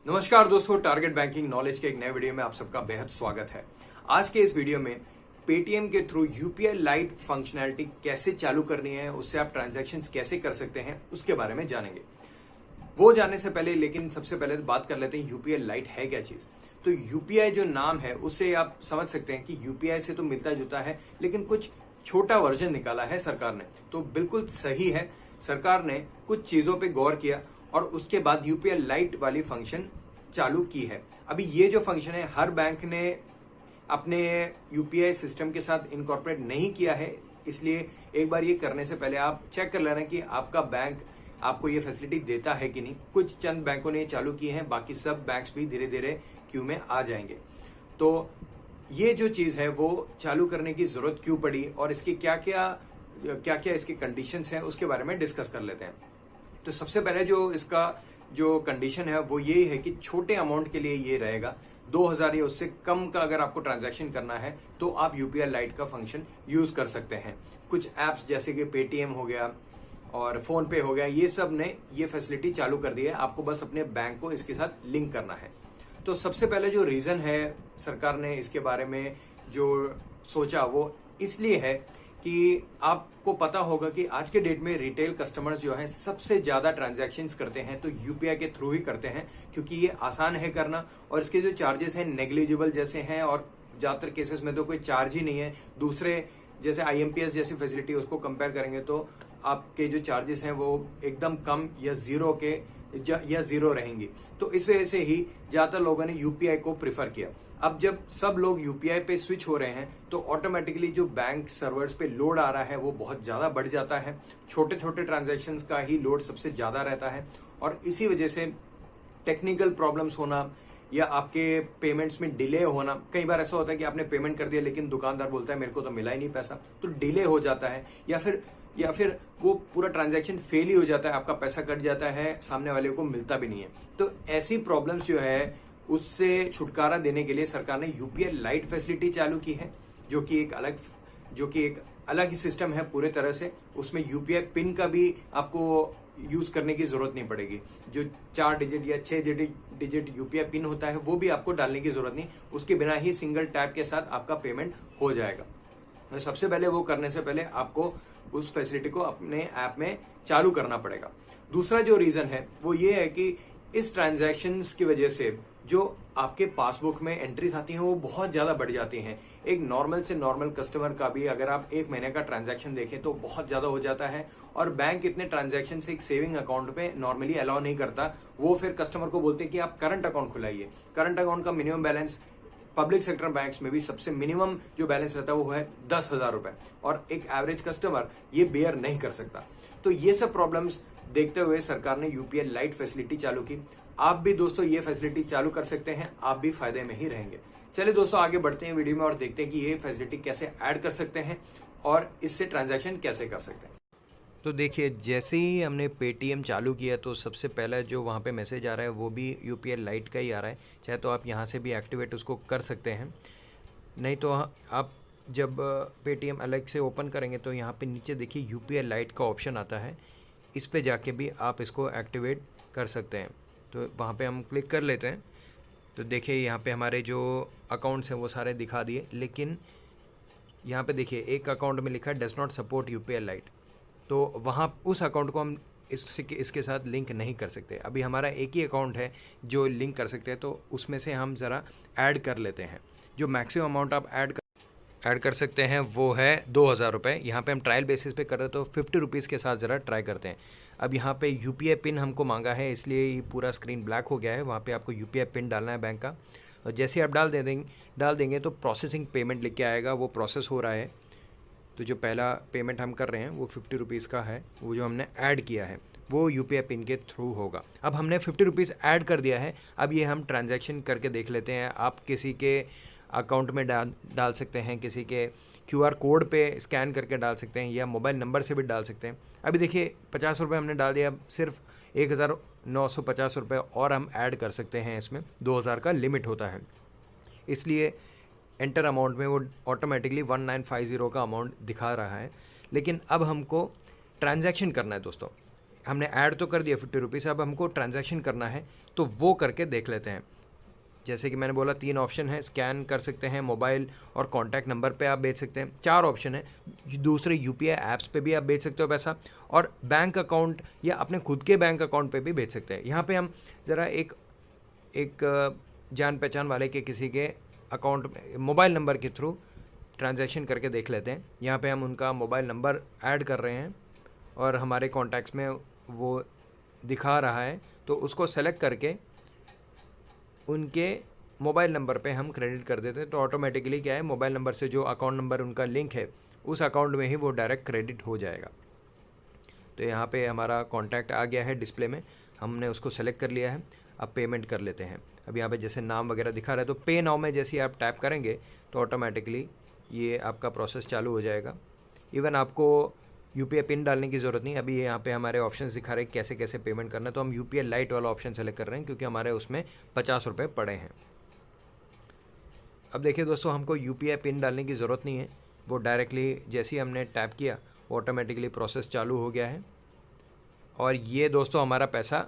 नमस्कार दोस्तों, target banking knowledge के एक नए वीडियो में आप सबका बेहद स्वागत है। आज के इस वीडियो में पेटीएम के थ्रू यूपीआई लाइट फंक्शनैलिटी कैसे चालू करनी है, उससे आप ट्रांजैक्शंस कैसे कर सकते हैं, उसके बारे में जानेंगे। वो जानने से पहले लेकिन सबसे पहले बात कर लेते हैं यूपीआई लाइट है क्या चीज। तो यूपीआई जो नाम है उससे आप समझ सकते हैं कि यूपीआई से तो मिलता जुलता है, लेकिन कुछ छोटा वर्जन निकाला है सरकार ने। तो बिल्कुल सही है, सरकार ने कुछ चीजों पे गौर किया और उसके बाद यूपीआई लाइट वाली फंक्शन चालू की है। अभी ये जो फंक्शन है हर बैंक ने अपने यूपीआई सिस्टम के साथ इनकॉर्पोरेट नहीं किया है, इसलिए एक बार ये करने से पहले आप चेक कर लेना कि आपका बैंक आपको ये फैसिलिटी देता है कि नहीं। कुछ चंद बैंकों ने चालू किए हैं, बाकी सब बैंक्स भी धीरे धीरे क्यू में आ जाएंगे। तो ये जो चीज है वो चालू करने की जरूरत क्यों पड़ी और इसके क्या क्या इसके कंडीशंस हैं, उसके बारे में डिस्कस कर लेते हैं। तो सबसे पहले जो इसका जो कंडीशन है वो ये है कि छोटे अमाउंट के लिए ये रहेगा 2000 या उससे कम का अगर आपको ट्रांजैक्शन करना है तो आप यूपीआई लाइट का फंक्शन यूज कर सकते हैं। कुछ एप्स जैसे कि पेटीएम हो गया और फोन पे हो गया, ये सब ने ये फैसिलिटी चालू कर दी है। आपको बस अपने बैंक को इसके साथ लिंक करना है। तो सबसे पहले जो रीजन है सरकार ने इसके बारे में जो सोचा वो इसलिए है कि आपको पता होगा कि आज के डेट में रिटेल कस्टमर्स जो हैं सबसे ज्यादा ट्रांजैक्शंस करते हैं तो यूपीआई के थ्रू ही करते हैं, क्योंकि ये आसान है करना और इसके जो चार्जेस हैं नेग्लिजिबल जैसे हैं और ज्यादातर केसेस में तो कोई चार्ज ही नहीं है। दूसरे जैसे आईएमपीएस जैसी फैसिलिटी उसको कंपेयर करेंगे तो आपके जो चार्जेस हैं वो एकदम कम या जीरो रहेंगी। तो इस वजह से ही ज्यादातर लोगों ने यूपीआई को प्रिफर किया। अब जब सब लोग यूपीआई पे स्विच हो रहे हैं तो ऑटोमेटिकली जो बैंक सर्वर्स पे लोड आ रहा है वो बहुत ज्यादा बढ़ जाता है। छोटे छोटे ट्रांजैक्शंस का ही लोड सबसे ज्यादा रहता है और इसी वजह से टेक्निकल प्रॉब्लम्स होना या आपके पेमेंट्स में डिले होना। कई बार ऐसा होता है कि आपने पेमेंट कर दिया लेकिन दुकानदार बोलता है मेरे को तो मिला ही नहीं पैसा, तो डिले हो जाता है या फिर वो पूरा ट्रांजैक्शन फेल ही हो जाता है, आपका पैसा कट जाता है, सामने वाले को मिलता भी नहीं है। तो ऐसी प्रॉब्लम्स जो है उससे छुटकारा देने के लिए सरकार ने यूपीआई लाइट फैसिलिटी चालू की है, जो कि एक अलग ही सिस्टम है पूरे तरह से। उसमें यूपीआई पिन का भी आपको यूज करने की जरूरत नहीं पड़ेगी। जो 4 डिजिट या 6 डिजिट यूपीआई पिन होता है वो भी आपको डालने की जरूरत नहीं, उसके बिना ही सिंगल टैप के साथ आपका पेमेंट हो जाएगा। तो सबसे पहले वो करने से पहले आपको उस फैसिलिटी को अपने ऐप में चालू करना पड़ेगा। दूसरा जो रीजन है वो ये है कि इस ट्रांजैक्शंस की वजह से जो आपके पासबुक में एंट्रीज आती हैं वो बहुत ज्यादा बढ़ जाती हैं। एक नॉर्मल से नॉर्मल कस्टमर का भी अगर आप एक महीने का ट्रांजैक्शन देखें तो बहुत ज्यादा हो जाता है और बैंक इतने ट्रांजैक्शन से एक सेविंग अकाउंट पे नॉर्मली अलाउ नहीं करता। वो फिर कस्टमर को बोलते हैं कि आप करंट अकाउंट खुलाइए। करंट अकाउंट का minimum balance public sector banks में भी सबसे मिनिमम जो बैलेंस रहता है वो है 10,000 रुपए और एक एवरेज कस्टमर ये बेयर नहीं कर सकता। तो ये सब प्रॉब्लम्स देखते हुए सरकार ने यूपीआई लाइट फैसिलिटी चालू की। आप भी दोस्तों ये फैसिलिटी चालू कर सकते हैं, आप भी फायदे में ही रहेंगे। चलिए दोस्तों आगे बढ़ते हैं वीडियो में और देखते हैं कि ये फैसिलिटी कैसे ऐड कर सकते हैं और इससे ट्रांजैक्शन कैसे कर सकते हैं। तो देखिए, जैसे ही हमने पेटीएम चालू किया तो सबसे पहला जो वहाँ पे मैसेज आ रहा है वो भी यूपीआई लाइट का ही आ रहा है। चाहे तो आप यहाँ से भी एक्टिवेट उसको कर सकते हैं, नहीं तो आप जब पेटीएम अलग से ओपन करेंगे तो यहाँ पे नीचे देखिए यूपीआई लाइट का ऑप्शन आता है, इस पे जाके भी आप इसको एक्टिवेट कर सकते हैं। तो वहाँ पे हम क्लिक कर लेते हैं तो देखिए यहाँ पे हमारे जो अकाउंट्स हैं वो सारे दिखा दिए, लेकिन यहाँ पे देखिए एक अकाउंट में लिखा है does not support UPI light, तो वहाँ उस अकाउंट को हम इसके साथ लिंक नहीं कर सकते। अभी हमारा एक ही अकाउंट है जो लिंक कर सकते हैं, तो उसमें से हम ज़रा ऐड कर लेते हैं। जो मैक्सिमम अमाउंट आप ऐड कर सकते हैं वो है 2,000 रुपये। यहाँ पे हम ट्रायल बेसिस पे कर रहे हैं तो 50 रुपीज़ के साथ ज़रा ट्राई करते हैं। अब यहाँ पे यूपीआई पिन हमको मांगा है, इसलिए ही पूरा स्क्रीन ब्लैक हो गया है। वहाँ पे आपको यूपीआई पिन डालना है बैंक का, और जैसे आप डाल देंगे तो प्रोसेसिंग पेमेंट लिख के आएगा, वो प्रोसेस हो रहा है। तो जो पहला पेमेंट हम कर रहे हैं वो 50 रुपीज़ का है, वो जो हमने ऐड किया है वो यूपीआई पिन के थ्रू होगा। अब हमने 50 रुपीज़ ऐड कर दिया है। अब ये हम ट्रांजैक्शन करके देख लेते हैं। आप किसी के अकाउंट में डाल सकते हैं, किसी के क्यूआर कोड पे स्कैन करके डाल सकते हैं, या मोबाइल नंबर से भी डाल सकते हैं। अभी देखिए 50 रुपये हमने डाल दिया, अब सिर्फ 1,950 रुपये और हम ऐड कर सकते हैं। इसमें 2,000 का लिमिट होता है, इसलिए एंटर अमाउंट में वो ऑटोमेटिकली 1950 का अमाउंट दिखा रहा है। लेकिन अब हमको ट्रांजैक्शन करना है दोस्तों। हमने ऐड तो कर दिया 50 रुपीज़, अब हमको ट्रांजैक्शन करना है तो वो करके देख लेते हैं। जैसे कि मैंने बोला 3 ऑप्शन है, स्कैन कर सकते हैं, मोबाइल और कॉन्टैक्ट नंबर पे आप भेज सकते हैं। 4 ऑप्शन है, दूसरे यूपीआई ऐप्स पे भी आप भेज सकते हो पैसा, और बैंक अकाउंट या अपने खुद के बैंक अकाउंट पे भी भेज सकते हैं। यहाँ पे हम ज़रा एक जान पहचान वाले के किसी के अकाउंट मोबाइल नंबर के थ्रू ट्रांजैक्शन करके देख लेते हैं। यहाँ पे हम उनका मोबाइल नंबर ऐड कर रहे हैं और हमारे कॉन्टैक्ट्स में वो दिखा रहा है, तो उसको सेलेक्ट करके उनके मोबाइल नंबर पे हम क्रेडिट कर देते हैं। तो ऑटोमेटिकली क्या है, मोबाइल नंबर से जो अकाउंट नंबर उनका लिंक है उस अकाउंट में ही वो डायरेक्ट क्रेडिट हो जाएगा। तो यहाँ पे हमारा कॉन्टैक्ट आ गया है डिस्प्ले में, हमने उसको सेलेक्ट कर लिया है। अब पेमेंट कर लेते हैं। अब यहाँ पे जैसे नाम वगैरह दिखा रहा है, तो पे नाउ में जैसे ही आप टैप करेंगे तो ऑटोमेटिकली ये आपका प्रोसेस चालू हो जाएगा। इवन आपको यूपीआई पिन डालने की ज़रूरत नहीं। अभी यहाँ पे हमारे ऑप्शंस दिखा रहे हैं कैसे कैसे पेमेंट करना है, तो हम यूपीआई लाइट वाला ऑप्शन सेलेक्ट कर रहे हैं क्योंकि हमारे उसमें 50 रुपये पड़े हैं। अब देखिए दोस्तों, हमको यूपीआई पिन डालने की ज़रूरत नहीं है, वो डायरेक्टली जैसे ही हमने टैप किया वो ऑटोमेटिकली प्रोसेस चालू हो गया है। और ये दोस्तों हमारा पैसा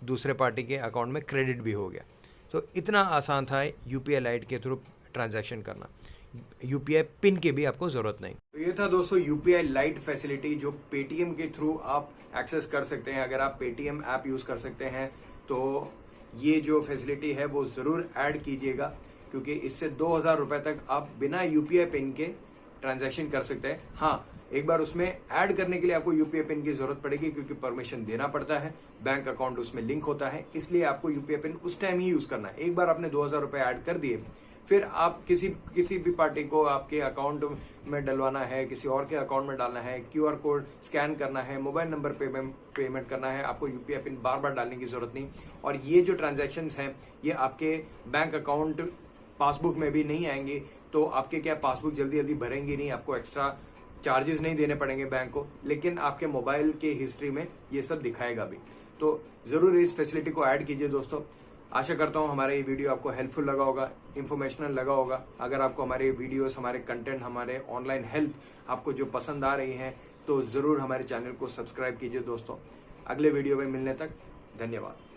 दूसरे पार्टी के अकाउंट में क्रेडिट भी हो गया। तो इतना आसान था यूपीआई लाइट के थ्रू ट्रांजैक्शन करना, यूपीआई पिन की भी आपको ज़रूरत नहीं। तो ये था दोस्तों यूपीआई लाइट फैसिलिटी जो पेटीएम के थ्रू आप एक्सेस कर सकते हैं। अगर आप पेटीएम ऐप यूज कर सकते हैं तो ये जो फैसिलिटी है वो जरूर ऐड कीजिएगा, क्योंकि इससे 2000 रुपए तक आप बिना यूपीआई पिन के ट्रांजैक्शन कर सकते हैं। हाँ, एक बार उसमें ऐड करने के लिए आपको यूपीआई पिन की जरूरत पड़ेगी, क्योंकि परमिशन देना पड़ता है, बैंक अकाउंट उसमें लिंक होता है, इसलिए आपको यूपीआई पिन उस टाइम ही यूज करना है। एक बार आपने 2000 रुपए ऐड कर दिए, फिर आप किसी भी पार्टी को आपके अकाउंट में डलवाना है, किसी और के अकाउंट में डालना है, क्यूआर कोड स्कैन करना है, मोबाइल नंबर पेमेंट करना है, आपको यूपीआई पिन बार बार डालने की जरूरत नहीं। और ये जो ट्रांजैक्शंस हैं ये आपके बैंक अकाउंट पासबुक में भी नहीं आएंगे, तो आपके क्या पासबुक जल्दी जल्दी भरेंगे नहीं, आपको एक्स्ट्रा चार्जेस नहीं देने पड़ेंगे बैंक को, लेकिन आपके मोबाइल के हिस्ट्री में ये सब दिखाएगा भी। तो जरूर इस फैसिलिटी को ऐड कीजिए दोस्तों। आशा करता हूँ हमारा ये वीडियो आपको हेल्पफुल लगा होगा, इन्फॉर्मेशनल लगा होगा। अगर आपको हमारे वीडियोस, हमारे कंटेंट, हमारे ऑनलाइन हेल्प आपको जो पसंद आ रही है तो जरूर हमारे चैनल को सब्सक्राइब कीजिए दोस्तों। अगले वीडियो में मिलने तक धन्यवाद।